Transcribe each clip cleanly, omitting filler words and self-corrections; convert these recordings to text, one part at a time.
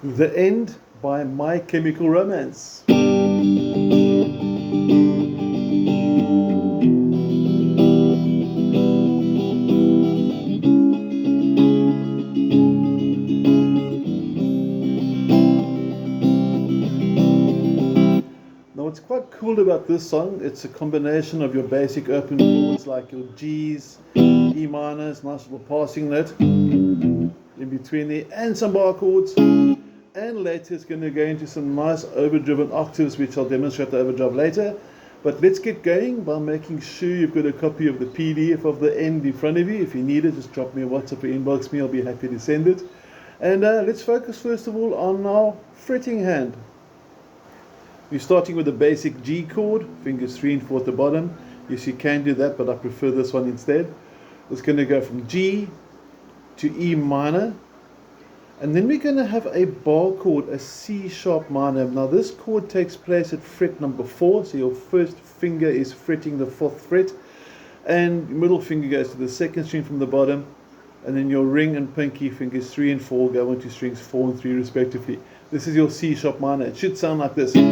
The End by My Chemical Romance. Now what's quite cool about this song, it's a combination of your basic open chords like your G's, E minors, nice little passing note in between there, and some bar chords. And later it's going to go into some nice overdriven octaves, which I'll demonstrate the overdrive later. But let's get going by making sure you've got a copy of the PDF of The End in front of you. If you need it, just drop me a WhatsApp or inbox me, I'll be happy to send it. And let's focus first of all on our fretting hand. We're starting with the basic G chord, fingers 3 and 4 at the bottom. Yes, you can do that, but I prefer this one instead. It's going to go from G to E minor. And then we're going to have a bar chord, a C sharp minor. Now this chord takes place at fret number 4, so your first finger is fretting the 4th fret, and middle finger goes to the 2nd string from the bottom, and then your ring and pinky fingers 3 and 4 go into strings 4 and 3 respectively. This is your C sharp minor. It should sound like this. Now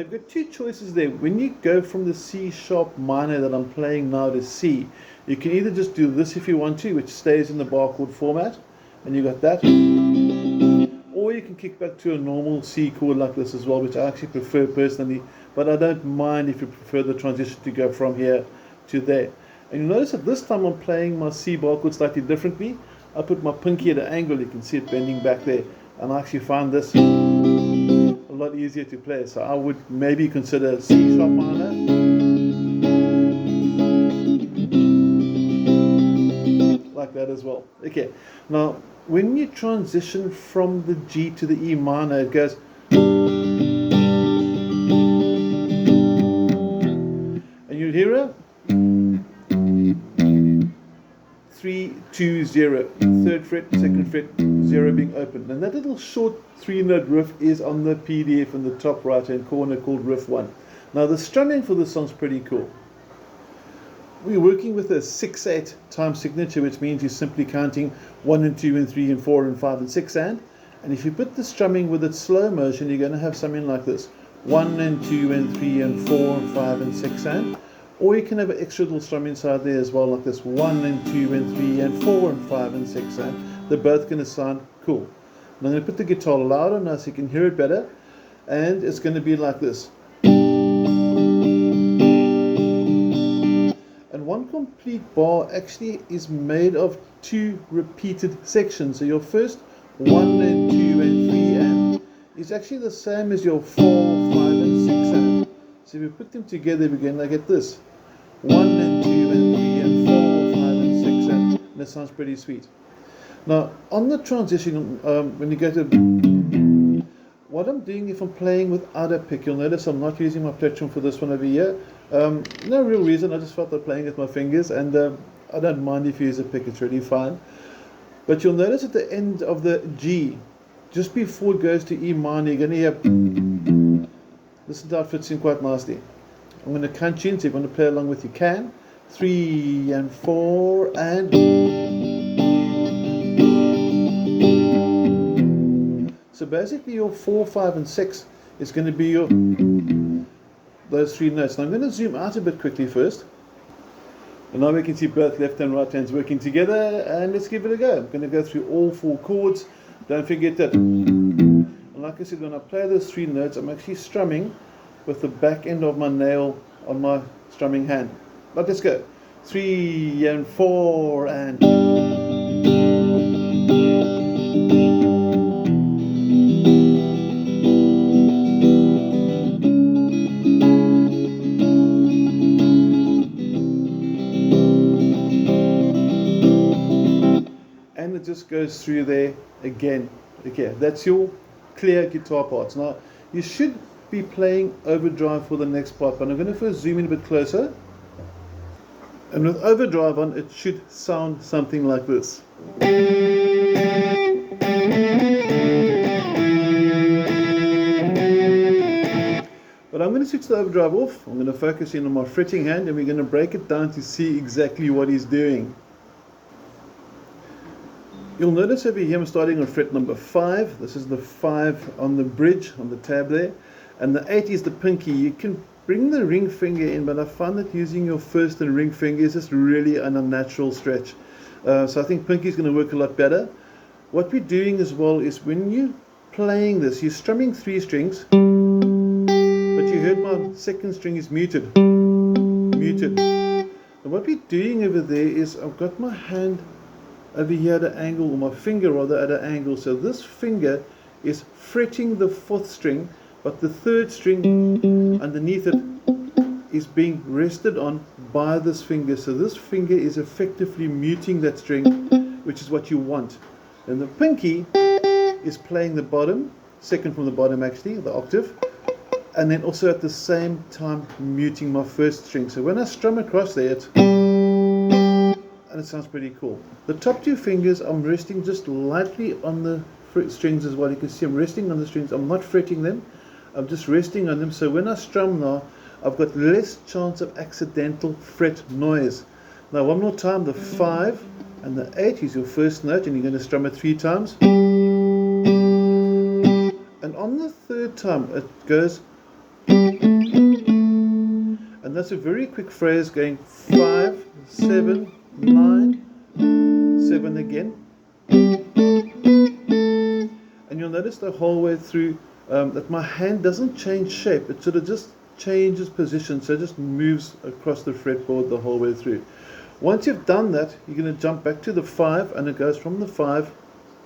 you've got two choices there. When you go from the C sharp minor that I'm playing now to C, you can either just do this if you want to, which stays in the bar chord format, and you got that, or you can kick back to a normal C chord like this as well, which I actually prefer personally, but I don't mind if you prefer the transition to go from here to there. And you'll notice that this time I'm playing my C bar chord slightly differently. I put my pinky at an angle, you can see it bending back there, and I actually find this a lot easier to play. So I would maybe consider C sharp minor, like that as well. Okay, now when you transition from the G to the E minor, it goes, and you'll hear it 3 2 0, 3rd fret, 2nd fret, 0 being open, and that little short 3-note riff is on the PDF in the top right hand corner called riff 1. Now the strumming for this song is pretty cool. We're working with a 6/8 time signature, which means you're simply counting 1 and 2 and 3 and 4 and 5 and 6 and if you put the strumming with its slow motion, you're going to have something like this: 1 and 2 and 3 and 4 and 5 and 6 and, or you can have an extra little strum inside there as well, like this: 1 and 2 and 3 and 4 and 5 and 6 and. They're both going to sound cool. And I'm going to put the guitar louder now so you can hear it better, and it's going to be like this. One complete bar actually is made of 2 repeated sections. So your first 1 and 2 and 3 and is actually the same as your 4, 5 and 6 and. So if we put them together, we're going to get this: 1 and 2 and 3 and 4, 5 and 6 and that sounds pretty sweet. Now on the transition, when you go to, what I'm doing, if I'm playing without a pick, you'll notice I'm not using my plectrum for this one over here. No real reason, I just felt like playing with my fingers, and I don't mind if you use a pick, it's really fine. But you'll notice at the end of the G, just before it goes to E minor, you're going to hear, listen to how it fits in quite nicely. I'm going to count you in, so if you want to play along with, you can. 3 and 4 and... So basically your 4, 5 and 6 is going to be your those 3 notes. Now I'm going to zoom out a bit quickly first. And now we can see both left and right hands working together, and let's give it a go. I'm going to go through all 4 chords. Don't forget that. And like I said, when I play those 3 notes, I'm actually strumming with the back end of my nail on my strumming hand. But let's go. 3 and 4 and... and it just goes through there again. Okay, that's your clear guitar parts. Now you should be playing overdrive for the next part, but I'm going to first zoom in a bit closer, and with overdrive on, it should sound something like this. But I'm going to switch the overdrive off. I'm going to focus in on my fretting hand, and we're going to break it down to see exactly what he's doing. You'll notice over here I'm starting on fret number 5. This is the 5 on the bridge, on the tab there. And the 8 is the pinky. You can bring the ring finger in, but I find that using your first and ring finger is just really an unnatural stretch. So I think pinky is going to work a lot better. What we're doing as well is when you're playing this, you're strumming 3 strings, but you heard my second string is muted. Muted. And what we're doing over there is I've got my hand over here at an angle, or my finger rather at an angle. So this finger is fretting the 4th string, but the 3rd string underneath it is being rested on by this finger. So this finger is effectively muting that string, which is what you want. And the pinky is playing the bottom, second from the bottom actually, the octave, and then also at the same time muting my 1st string. So when I strum across there, and it sounds pretty cool. The top 2 fingers I'm resting just lightly on the strings as well. You can see I'm resting on the strings. I'm not fretting them. I'm just resting on them. So when I strum now, I've got less chance of accidental fret noise. Now one more time, the 5 and the 8 is your first note, and you're going to strum it 3 times. And on the 3rd time it goes, and that's a very quick phrase going 5, 7, 9, 7 again. And you'll notice the whole way through that my hand doesn't change shape. It sort of just changes position, so it just moves across the fretboard the whole way through. Once you've done that, you're going to jump back to the 5, and it goes from the 5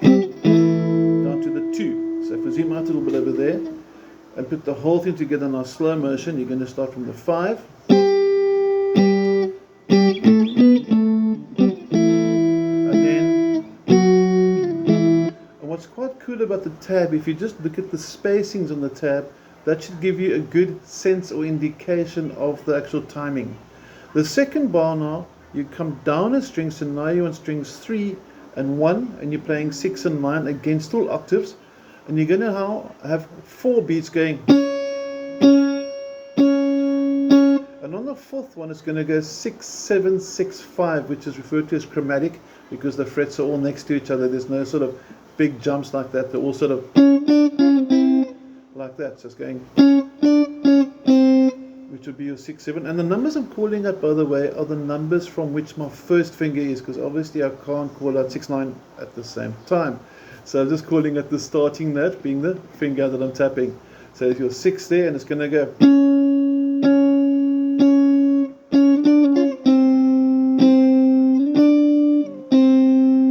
down to the 2. So if we zoom out a little bit over there and put the whole thing together in our slow motion, you're going to start from the 5, what's quite cool about the tab, if you just look at the spacings on the tab, that should give you a good sense or indication of the actual timing. The second bar now, you come down a string, so now you're on strings 3 and 1, and you're playing 6 and 9 against all octaves, and you're going to now have 4 beats going. And on the 4th one, it's going to go 6, 7, 6, 5, which is referred to as chromatic, because the frets are all next to each other. There's no sort of big jumps like that. They're all sort of like that. So it's going, which would be your 6, 7. And the numbers I'm calling out, by the way, are the numbers from which my first finger is, because obviously I can't call out 6, 9 at the same time. So I'm just calling out the starting note being the finger that I'm tapping. So if you're 6 there, and it's going to go.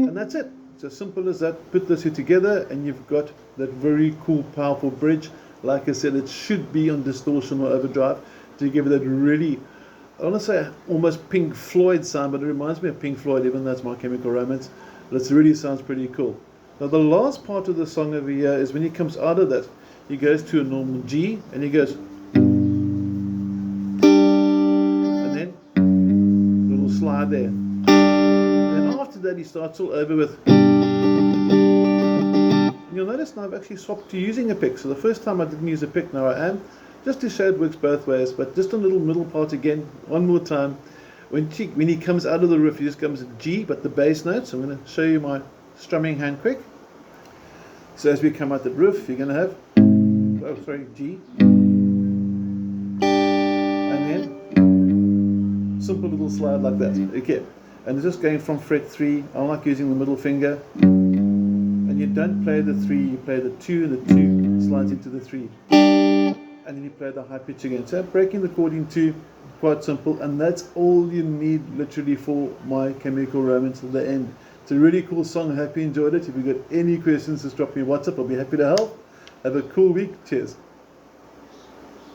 And that's it. It's as simple as that. Put those two together and you've got that very cool, powerful bridge. Like I said, it should be on distortion or overdrive to give it that really, I want to say almost Pink Floyd sound, but it reminds me of Pink Floyd, even though it's My Chemical Romance. But it really sounds pretty cool. Now the last part of the song over here is when he comes out of that, he goes to a normal G and he goes, and then a little slide there. And after that he starts all over with, and you'll notice now I've actually swapped to using a pick. So the first time I didn't use a pick, now I am, just to show it works both ways. But just a little middle part again, one more time. When he comes out of the riff, he just comes at G, but the bass note. So I'm going to show you my strumming hand quick. So as we come out the riff, you're going to have, G, and then simple little slide like that. Okay, and it's just going from fret 3. I like using the middle finger, and you don't play the 3, you play the 2, and the 2 slides into the 3, and then you play the high pitch again. So breaking the chord in 2, quite simple, and that's all you need literally for My Chemical Romance at the end. It's a really cool song. I hope you enjoyed it. If you've got any questions, just drop me a WhatsApp. I'll be happy to help. Have a cool week. Cheers.